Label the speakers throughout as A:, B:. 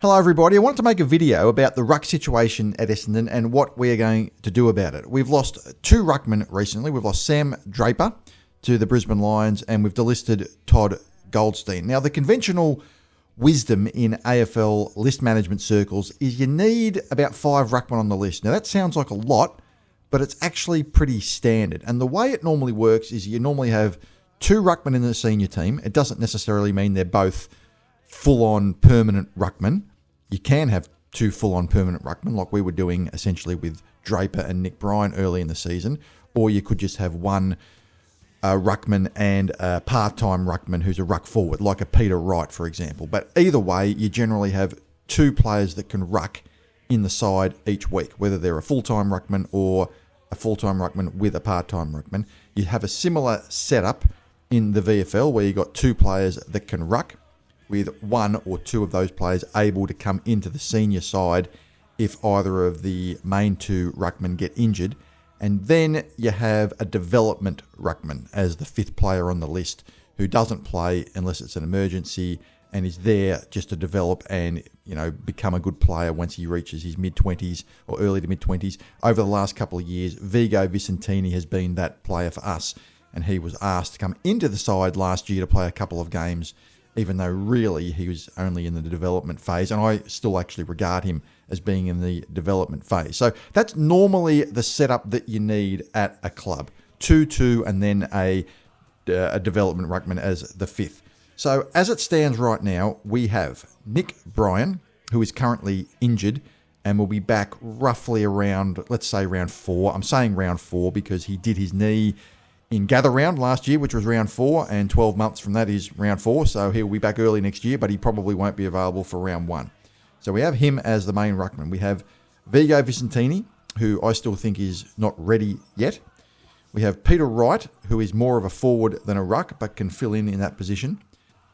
A: Hello everybody, I wanted to make a video about the ruck situation at Essendon and what we are going to do about it. We've lost two ruckmen recently. We've lost Sam Draper to the Brisbane Lions and we've delisted Todd Goldstein. Now the conventional wisdom in AFL list management circles is you need about 5 ruckmen on the list. Now that sounds like a lot, but it's actually pretty standard. And the way it normally works is you normally have 2 ruckmen in the senior team. It doesn't necessarily mean they're both full-on permanent ruckman. You can have 2 full-on permanent ruckmen like we were doing essentially with Draper and Nick Bryan early in the season, or you could just have one ruckman and a part-time ruckman who's a ruck forward, like a Peter Wright, for example. But either way, you generally have 2 players that can ruck in the side each week, whether they're a full-time ruckman or a full-time ruckman with a part-time ruckman. You have a similar setup in the VFL where you've got 2 players that can ruck, with 1 or 2 of those players able to come into the senior side if either of the main 2 ruckmen get injured. And then you have a development ruckman as the 5th player on the list who doesn't play unless it's an emergency and is there just to develop and, become a good player once he reaches his mid-20s or early to mid-20s. Over the last couple of years, Vigo Vicentini has been that player for us, and he was asked to come into the side last year to play a couple of games, even though really he was only in the development phase, and I still actually regard him as being in the development phase. So that's normally the setup that you need at a club. 2, and then a development ruckman as the 5th. So as it stands right now, we have Nick Bryan, who is currently injured and will be back roughly around, let's say round 4. I'm saying round 4 because he did his knee in gather round last year, which was round 4, and 12 months from that is round 4, so he'll be back early next year, but he probably won't be available for round 1. So we have him as the main ruckman. We have Vigo Vicentini, who I still think is not ready yet. We have Peter Wright, who is more of a forward than a ruck, but can fill in that position.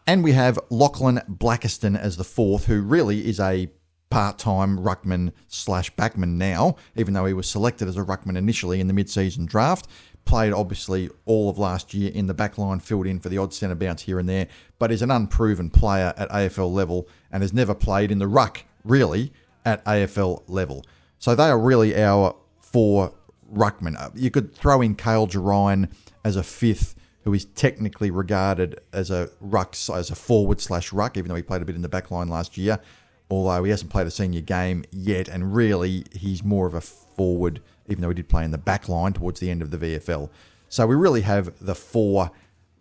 A: And we have Lachlan Blackiston as the 4th, who really is a part-time ruckman/backman now, even though he was selected as a ruckman initially in the mid-season draft. Played obviously all of last year in the back line, filled in for the odd centre bounce here and there, but is an unproven player at AFL level and has never played in the ruck, really, at AFL level. So they are really our 4 ruckmen. You could throw in Cale Gerine as a 5th, who is technically regarded as a ruck, as a forward/ruck, even though he played a bit in the back line last year, although he hasn't played a senior game yet, and really he's more of a forward, even though he did play in the back line towards the end of the VFL. So we really have the 4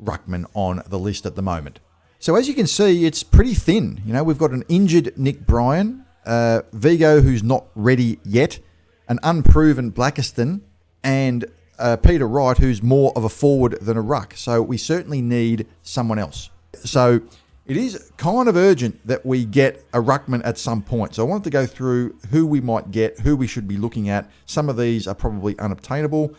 A: ruckmen on the list at the moment. So as you can see, it's pretty thin. We've got an injured Nick Bryan, Vigo who's not ready yet, an unproven Blackiston, and Peter Wright who's more of a forward than a ruck. So we certainly need someone else. So it is kind of urgent that we get a ruckman at some point. So I wanted to go through who we might get, who we should be looking at. Some of these are probably unobtainable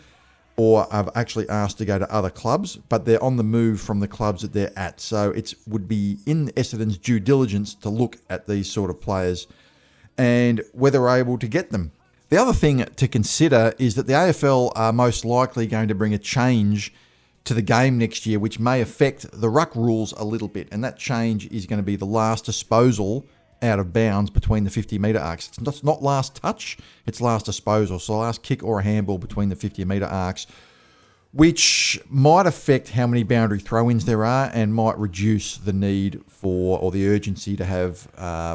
A: or I've actually asked to go to other clubs, but they're on the move from the clubs that they're at. So it would be in Essendon's due diligence to look at these sort of players and whether we're able to get them. The other thing to consider is that the AFL are most likely going to bring a change to the game next year, which may affect the ruck rules a little bit. And that change is going to be the last disposal out of bounds between the 50-metre arcs. It's not last touch, it's last disposal. So last kick or a handball between the 50-metre arcs, which might affect how many boundary throw-ins there are and might reduce the need for, or the urgency to have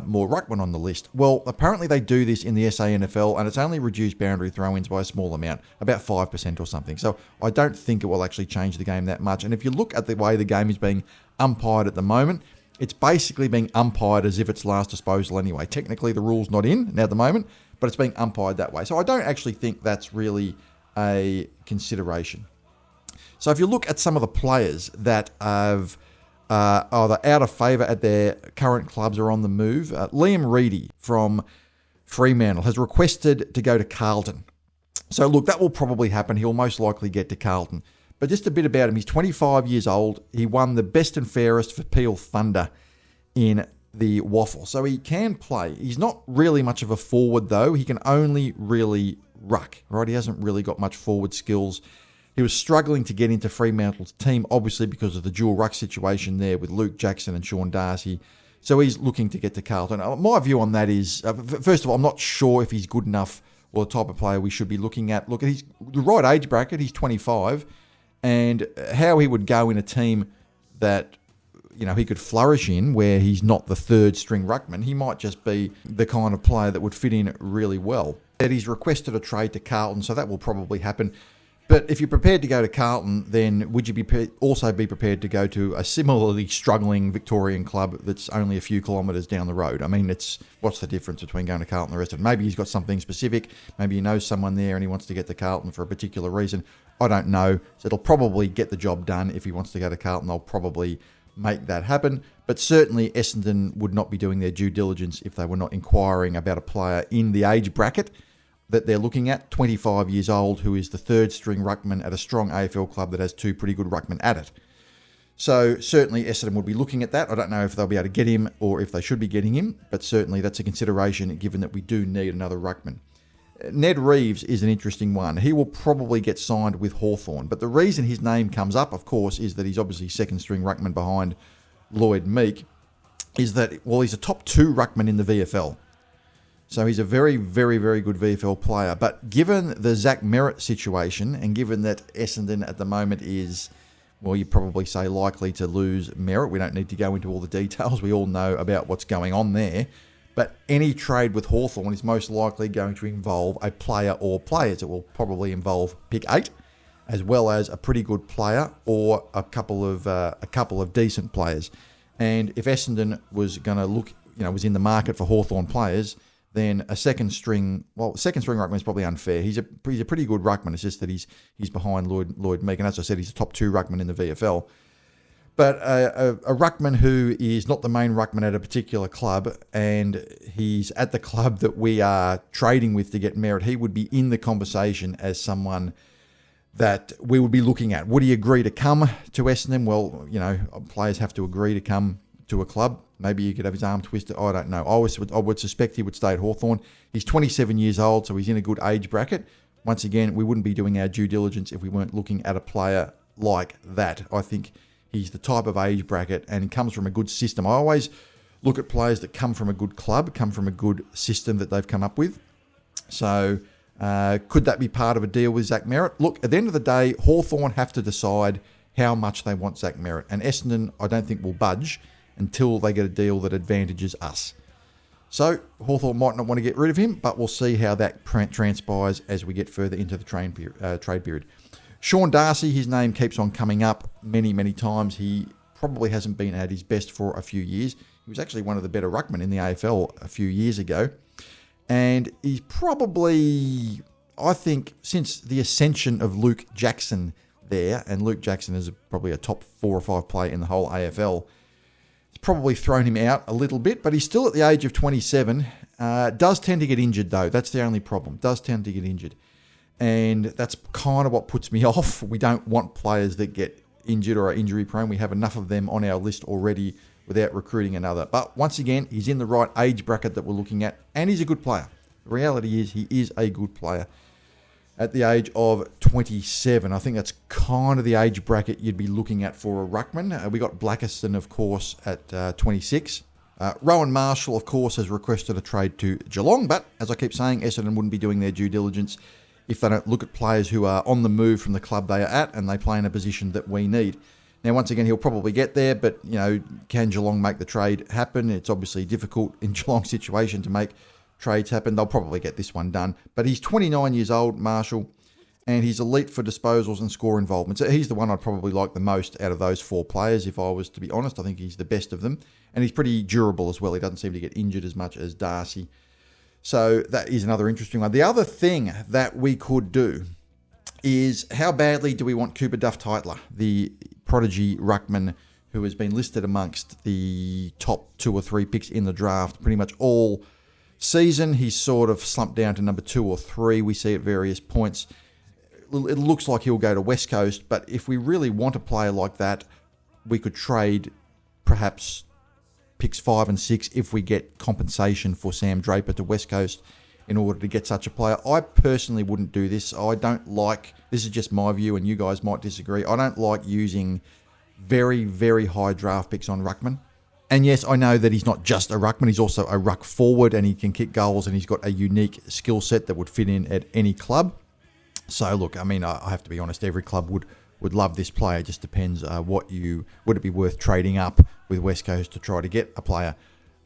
A: more ruckmen on the list. Well, apparently they do this in the SANFL and it's only reduced boundary throw-ins by a small amount, about 5% or something. So I don't think it will actually change the game that much. And if you look at the way the game is being umpired at the moment, it's basically being umpired as if it's last disposal anyway. Technically the rule's not in now at the moment, but it's being umpired that way. So I don't actually think that's really a consideration. So if you look at some of the players that have either out of favour at their current clubs or on the move, Liam Reedy from Fremantle has requested to go to Carlton. So look, that will probably happen. He'll most likely get to Carlton. But just a bit about him. He's 25 years old. He won the best and fairest for Peel Thunder in the Waffle. So he can play. He's not really much of a forward though. He can only really ruck, right? He hasn't really got much forward skills. He was struggling to get into Fremantle's team, obviously because of the dual ruck situation there with Luke Jackson and Sean Darcy. So he's looking to get to Carlton. My view on that is, first of all, I'm not sure if he's good enough or the type of player we should be looking at. Look, he's the right age bracket. He's 25. And how he would go in a team that, he could flourish in, where he's not the third string ruckman. He might just be the kind of player that would fit in really well. That he's requested a trade to Carlton, so that will probably happen. But if you're prepared to go to Carlton, then would you also be prepared to go to a similarly struggling Victorian club that's only a few kilometres down the road? I mean, what's the difference between going to Carlton and the rest of it? Maybe he's got something specific. Maybe he knows someone there and he wants to get to Carlton for a particular reason. I don't know. So it'll probably get the job done. If he wants to go to Carlton, they'll probably make that happen. But certainly Essendon would not be doing their due diligence if they were not inquiring about a player in the age bracket that they're looking at, 25 years old, who is the third string ruckman at a strong AFL club that has two pretty good ruckmen at it. So certainly Essendon would be looking at that. I don't know if they'll be able to get him or if they should be getting him, but certainly that's a consideration given that we do need another ruckman. Ned Reeves is an interesting one. He will probably get signed with Hawthorn, but the reason his name comes up, of course, is that he's obviously second string ruckman behind Lloyd Meek, is that, he's a top two ruckman in the VFL. So he's a very, very, very good VFL player. But given the Zach Merritt situation, and given that Essendon at the moment is, you probably say likely to lose Merritt. We don't need to go into all the details. We all know about what's going on there. But any trade with Hawthorn is most likely going to involve a player or players. It will probably involve pick 8, as well as a pretty good player or a couple of decent players. And if Essendon was going to look, was in the market for Hawthorn players, then a second string ruckman is probably unfair. He's a pretty good ruckman. It's just that he's behind Lloyd Meek, and as I said, he's a top two ruckman in the VFL. But a ruckman who is not the main ruckman at a particular club, and he's at the club that we are trading with to get Merritt, he would be in the conversation as someone that we would be looking at. Would he agree to come to Essendon? Well, players have to agree to come to a club. Maybe he could have his arm twisted. I don't know. I would suspect he would stay at Hawthorn. He's 27 years old, so he's in a good age bracket. Once again, we wouldn't be doing our due diligence if we weren't looking at a player like that. I think he's the type of age bracket and comes from a good system. I always look at players that come from a good club, come from a good system that they've come up with. So could that be part of a deal with Zach Merritt? Look, at the end of the day, Hawthorn have to decide how much they want Zach Merritt. And Essendon, I don't think, will budge until they get a deal that advantages us. So Hawthorn might not want to get rid of him, but we'll see how that transpires as we get further into the trade period. Sean Darcy, his name keeps on coming up many, many times. He probably hasn't been at his best for a few years. He was actually one of the better ruckmen in the AFL a few years ago. And he's probably, I think, since the ascension of Luke Jackson there, and Luke Jackson is probably a top 4 or 5 player in the whole AFL, it's probably thrown him out a little bit, but he's still at the age of 27. Does tend to get injured, though. That's the only problem. Does tend to get injured. And that's kind of what puts me off. We don't want players that get injured or are injury prone. We have enough of them on our list already without recruiting another. But once again, he's in the right age bracket that we're looking at, and he's a good player. The reality is he is a good player. At the age of 27, I think that's kind of the age bracket you'd be looking at for a ruckman. We got Blackiston, of course, at 26. Rowan Marshall, of course, has requested a trade to Geelong, but as I keep saying, Essendon wouldn't be doing their due diligence if they don't look at players who are on the move from the club they are at and they play in a position that we need. Now, once again, he'll probably get there, but, can Geelong make the trade happen? It's obviously difficult in Geelong's situation to make trades happen. They'll probably get this one done. But he's 29 years old, Marshall, and he's elite for disposals and score involvement. So he's the one I'd probably like the most out of those 4 players, if I was to be honest. I think he's the best of them. And he's pretty durable as well. He doesn't seem to get injured as much as Darcy. So that is another interesting one. The other thing that we could do is, how badly do we want Cooper Duff-Tytler, the prodigy ruckman who has been listed amongst the top 2 or 3 picks in the draft pretty much all season? He's sort of slumped down to number 2 or 3. We see at various points. It looks like he'll go to West Coast, but if we really want a player like that, we could trade perhaps picks 5 and 6 if we get compensation for Sam Draper to West Coast in order to get such a player. I personally wouldn't do this. I don't like, this is just my view and you guys might disagree, I don't like using very, very high draft picks on ruckman. And yes, I know that he's not just a ruckman, he's also a ruck forward, and he can kick goals, and he's got a unique skill set that would fit in at any club. So look, I mean, I have to be honest, every club would love this player. It just depends would it be worth trading up with West Coast to try to get a player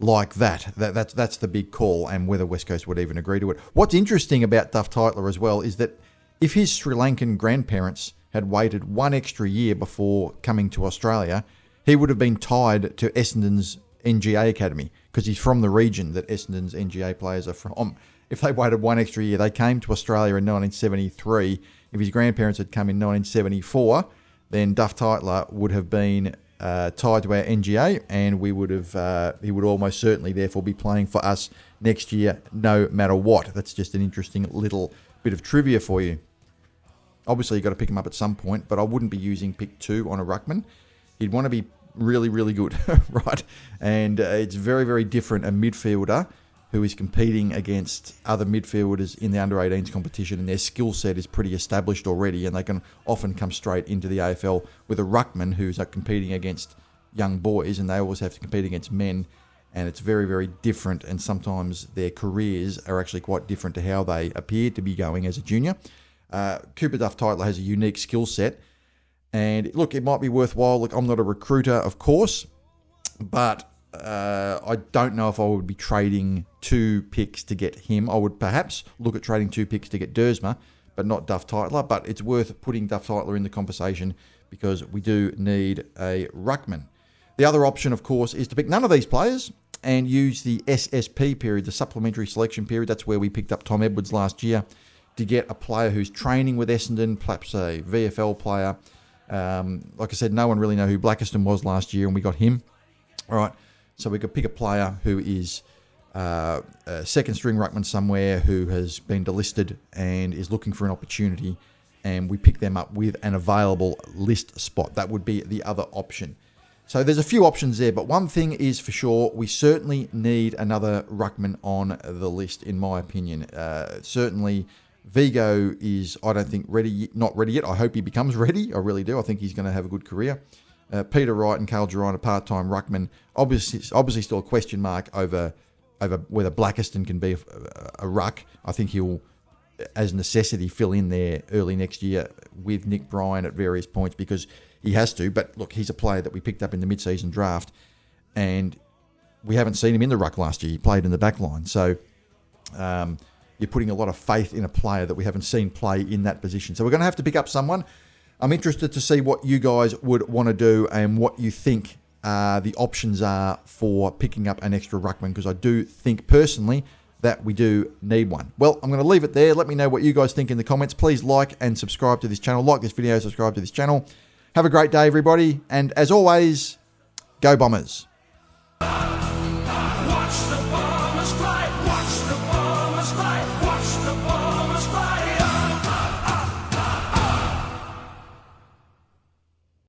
A: like that. That's the big call, and whether West Coast would even agree to it. What's interesting about Duff Tytler as well is that if his Sri Lankan grandparents had waited one extra year before coming to Australia, he would have been tied to Essendon's NGA Academy, because he's from the region that Essendon's NGA players are from. If they waited one extra year, they came to Australia in 1973. If his grandparents had come in 1974, then Duff Tytler would have been tied to our NGA, and he would almost certainly therefore be playing for us next year, no matter what. That's just an interesting little bit of trivia for you. Obviously, you've got to pick him up at some point, but I wouldn't be using pick 2 on a ruckman. He'd want to be really, really good, right? And it's very, very different, a midfielder who is competing against other midfielders in the under-18s competition, and their skill set is pretty established already, and they can often come straight into the AFL with a ruckman who's competing against young boys, and they always have to compete against men, and it's very, very different, and sometimes their careers are actually quite different to how they appear to be going as a junior. Cooper Duff Tytler has a unique skill set, and look, it might be worthwhile. Look, I'm not a recruiter, of course, but I don't know if I would be trading 2 picks to get him. I would perhaps look at trading 2 picks to get Dersma, but not Duff Tytler. But it's worth putting Duff Tytler in the conversation because we do need a ruckman. The other option, of course, is to pick none of these players and use the SSP period, the supplementary selection period. That's where we picked up Tom Edwards last year to get a player who's training with Essendon, perhaps a VFL player. Like I said, no one really know who Blackiston was last year, and we got him. All right. So we could pick a player who is a second string ruckman somewhere who has been delisted and is looking for an opportunity, and we pick them up with an available list spot. That would be the other option. So there's a few options there, but one thing is for sure, we certainly need another ruckman on the list, in my opinion. Certainly, Vigo is, I don't think, not ready yet. I hope he becomes ready. I really do. I think he's going to have a good career. Peter Wright and Carl Gerine, a part-time ruckman. Obviously still a question mark over whether Blackiston can be a ruck. I think he'll, as necessity, fill in there early next year with Nick Bryan at various points because he has to. But look, he's a player that we picked up in the mid-season draft, and we haven't seen him in the ruck last year. He played in the back line. So you're putting a lot of faith in a player that we haven't seen play in that position. So we're going to have to pick up someone. I'm interested to see what you guys would want to do and what you think the options are for picking up an extra ruckman, because I do think personally that we do need one. Well, I'm going to leave it there. Let me know what you guys think in the comments. Please like and subscribe to this channel. Like this video, subscribe to this channel. Have a great day, everybody. And as always, go Bombers.